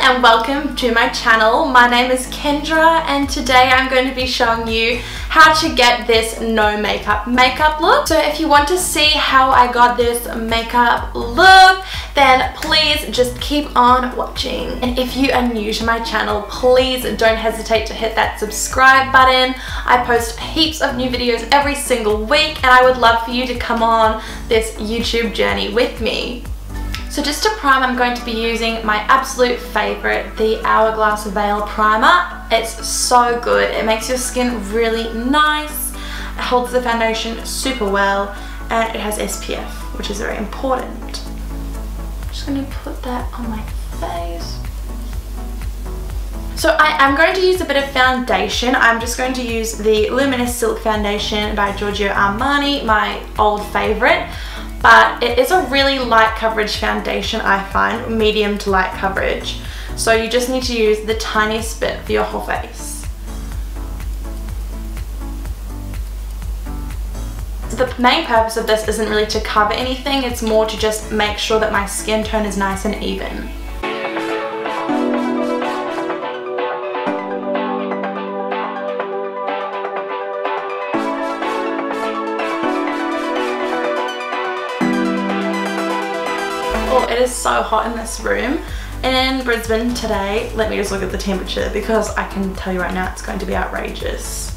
and welcome to my channel. My name is Kendra and today I'm going to be showing you how to get this no makeup look. So if you want to see how I got this makeup look, then please just keep on watching. And if you are new to my channel, please don't hesitate to hit that subscribe button. I post heaps of new videos every single week and I would love for you to come on this YouTube journey with me. So just to prime, I'm going to be using my absolute favorite, the Hourglass Veil Primer. It's so good. It makes your skin really nice. It holds the foundation super well and it has SPF, which is very important. I'm just going to put that on my face. So I am going to use a bit of foundation. I'm just going to use the Luminous Silk Foundation by Giorgio Armani, my old favorite. But it is a really light coverage foundation, I find, medium to light coverage. So you just need to use the tiniest bit for your whole face. The main purpose of this isn't really to cover anything, it's more to just make sure that my skin tone is nice and even. It is so hot in this room in Brisbane today. Let me just look at the temperature because I can tell you right now it's going to be outrageous.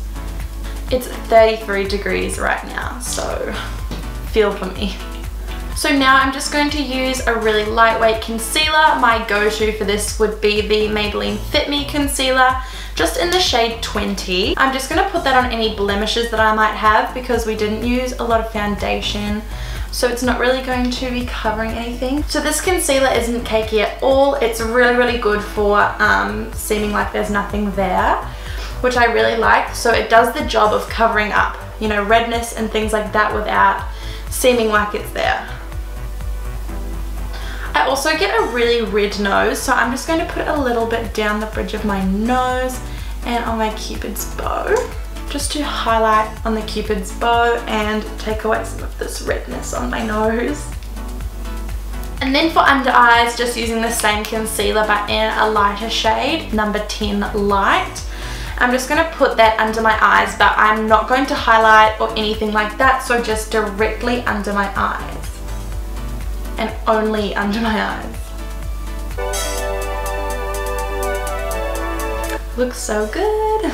It's 33 degrees right now, so feel for me. So now I'm just going to use a really lightweight concealer. My go-to for this would be the Maybelline Fit Me concealer, just in the shade 20. I'm just going to put that on any blemishes that I might have because we didn't use a lot of foundation. So it's not really going to be covering anything. So this concealer isn't cakey at all. It's really good for seeming like there's nothing there, which I really like. So it does the job of covering up, you know, redness and things like that without seeming like it's there. I also get a really red nose, so I'm just going to put a little bit down the bridge of my nose and on my Cupid's bow, just to highlight on the Cupid's bow and take away some of this redness on my nose. And then for under eyes, just using the same concealer but in a lighter shade, number 10 Light. I'm just going to put that under my eyes, but I'm not going to highlight or anything like that, so just directly under my eyes. And only under my eyes. Looks so good.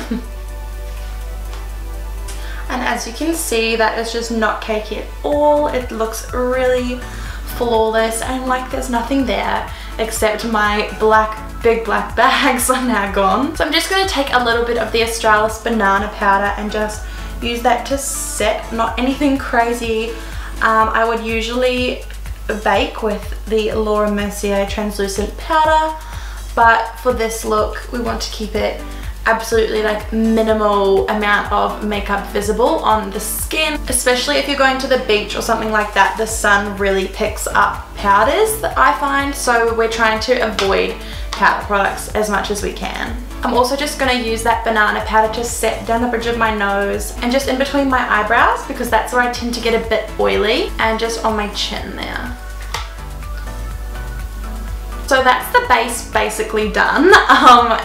And as you can see, that is just not cakey at all. It looks really flawless and like there's nothing there except my big black bags are now gone. So I'm just going to take a little bit of the Australis Banana Powder and just use that to set, not anything crazy. I would usually bake with the Laura Mercier translucent powder, but for this look we want to keep it absolutely like minimal amount of makeup visible on the skin, especially if you're going to the beach or something like that. The sun really picks up powders, that I find, so we're trying to avoid powder products as much as we can. I'm also just going to use that banana powder to set down the bridge of my nose and just in between my eyebrows because that's where I tend to get a bit oily, and just on my chin there. So that's the base basically done.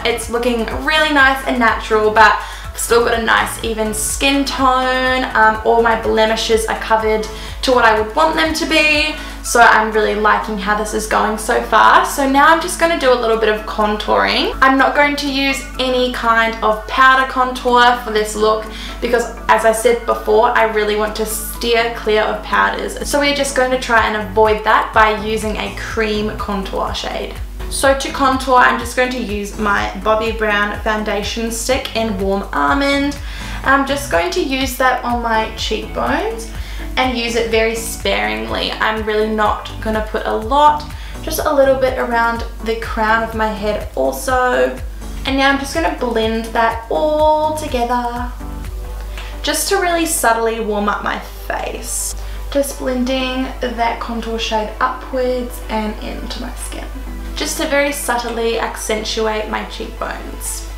It's looking really nice and natural, but I've still got a nice even skin tone. All my blemishes are covered to what I would want them to be. So I'm really liking how this is going so far. So now I'm just going to do a little bit of contouring. I'm not going to use any kind of powder contour for this look because, as I said before, I really want to steer clear of powders. So we're just going to try and avoid that by using a cream contour shade. So to contour, I'm just going to use my Bobbi Brown foundation stick in Warm Almond. I'm just going to use that on my cheekbones and use it very sparingly. I'm really not going to put a lot, just a little bit around the crown of my head also. And now I'm just going to blend that all together just to really subtly warm up my face. Just blending that contour shade upwards and into my skin, just to very subtly accentuate my cheekbones.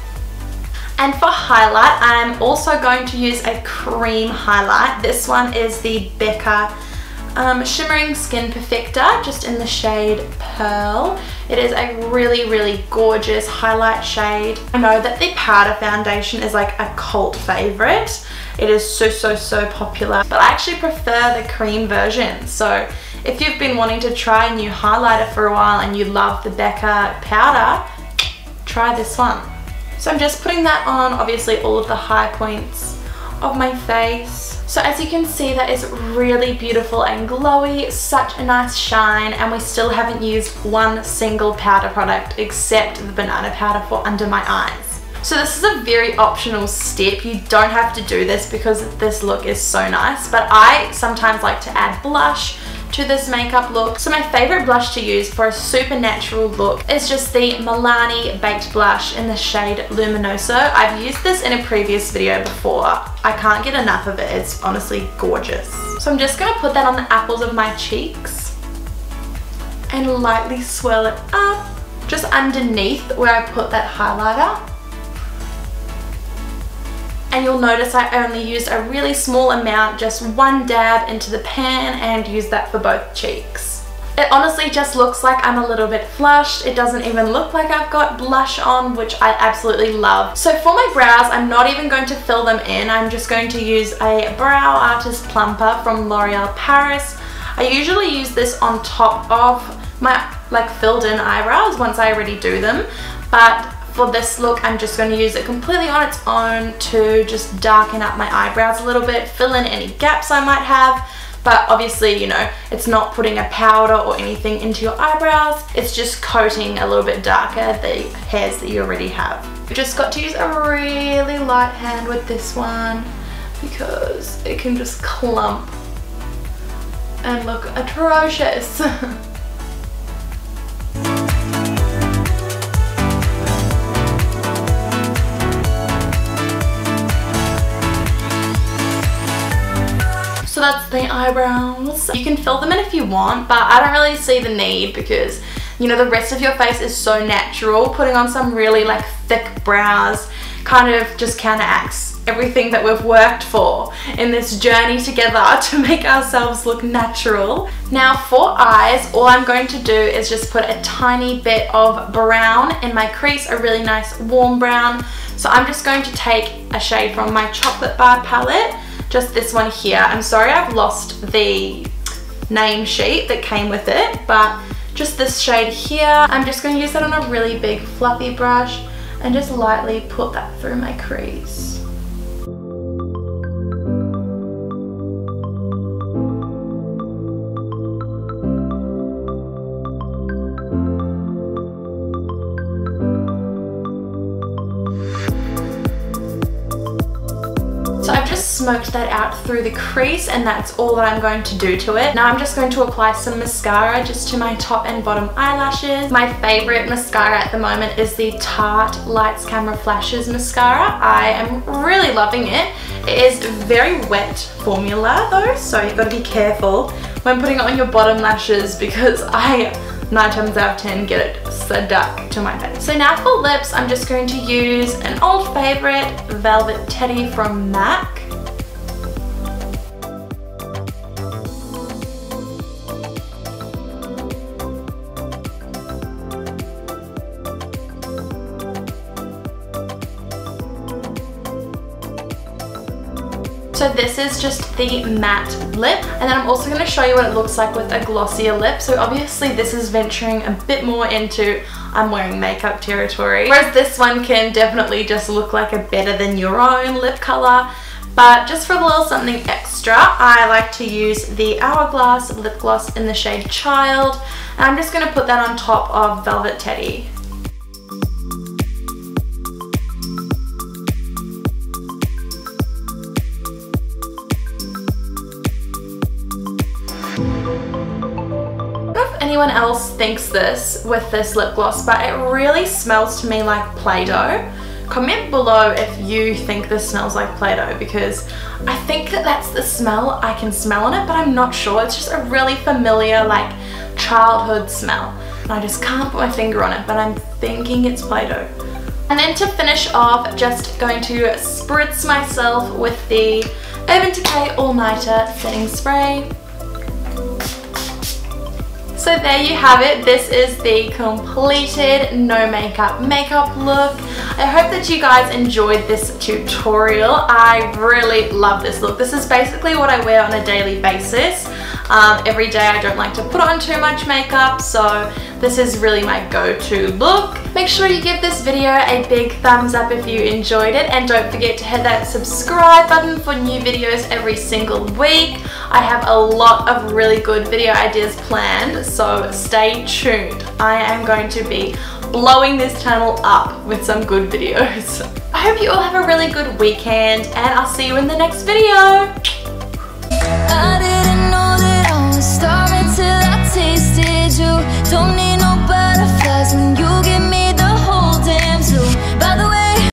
And for highlight, I'm also going to use a cream highlight. This one is the Becca Shimmering Skin Perfector, just in the shade Pearl. It is a really, really gorgeous highlight shade. I know that the powder foundation is like a cult favorite. It is so popular, but I actually prefer the cream version. So if you've been wanting to try a new highlighter for a while and you love the Becca powder, try this one. So I'm just putting that on, obviously all of the high points of my face. So as you can see, that is really beautiful and glowy, such a nice shine, and we still haven't used one single powder product except the banana powder for under my eyes. So this is a very optional step. You don't have to do this because this look is so nice, but I sometimes like to add blush to this makeup look. So my favorite blush to use for a super natural look is just the Milani Baked Blush in the shade Luminoso. I've used this in a previous video before. I can't get enough of it. It's honestly gorgeous. So I'm just gonna put that on the apples of my cheeks and lightly swirl it up just underneath where I put that highlighter. And you'll notice I only used a really small amount, just one dab into the pan, and used that for both cheeks. It honestly just looks like I'm a little bit flushed. It doesn't even look like I've got blush on, which I absolutely love. So for my brows, I'm not even going to fill them in. I'm just going to use a Brow Artist Plumper from L'Oreal Paris. I usually use this on top of my like filled in eyebrows once I already do them, but for this look, I'm just going to use it completely on its own to just darken up my eyebrows a little bit, fill in any gaps I might have. But obviously, you know, it's not putting a powder or anything into your eyebrows. It's just coating a little bit darker the hairs that you already have. You just got to use a really light hand with this one because it can just clump and look atrocious. So that's the eyebrows. You can fill them in if you want, but I don't really see the need because, you know, the rest of your face is so natural. Putting on some really like thick brows kind of just counteracts everything that we've worked for in this journey together to make ourselves look natural. Now for eyes, all I'm going to do is just put a tiny bit of brown in my crease, a really nice warm brown. So I'm just going to take a shade from my Chocolate Bar palette, just this one here. I'm sorry I've lost the name sheet that came with it, but just this shade here. I'm just going to use that on a really big fluffy brush and just lightly put that through my crease. So I've just smoked that out through the crease, and that's all that I'm going to do to it. Now I'm just going to apply some mascara just to my top and bottom eyelashes. My favorite mascara at the moment is the Tarte Lights Camera Flashes mascara. I am really loving it. It is very wet formula though, so you've got to be careful when putting it on your bottom lashes because I 9 times out of 10 get it stuck to my face. So now for lips, I'm just going to use an old favorite, Velvet Teddy from MAC. So this is just the matte lip, and then I'm also going to show you what it looks like with a glossier lip. So obviously this is venturing a bit more into I'm wearing makeup territory, whereas this one can definitely just look like a better than your own lip color. But just for a little something extra, I like to use the Hourglass lip gloss in the shade Child, and I'm just going to put that on top of Velvet Teddy. Anyone else thinks this with this lip gloss, but it really smells to me like Play-Doh. Comment below if you think this smells like Play-Doh, because I think that that's the smell I can smell on it, but I'm not sure. It's just a really familiar like childhood smell, and I just can't put my finger on it, but I'm thinking it's Play-Doh. And then to finish off, just going to spritz myself with the Urban Decay All Nighter Setting Spray. So there you have it. This is the completed no makeup look. I hope that you guys enjoyed this tutorial. I really love this look. This is basically what I wear on a daily basis. Every day I don't like to put on too much makeup, so this is really my go-to look. Make sure you give this video a big thumbs up if you enjoyed it, and don't forget to hit that subscribe button for new videos every single week. I have a lot of really good video ideas planned, so stay tuned. I am going to be blowing this channel up with some good videos. I hope you all have a really good weekend, and I'll see you in the next video. I didn't know that I was starving till I tasted you. Don't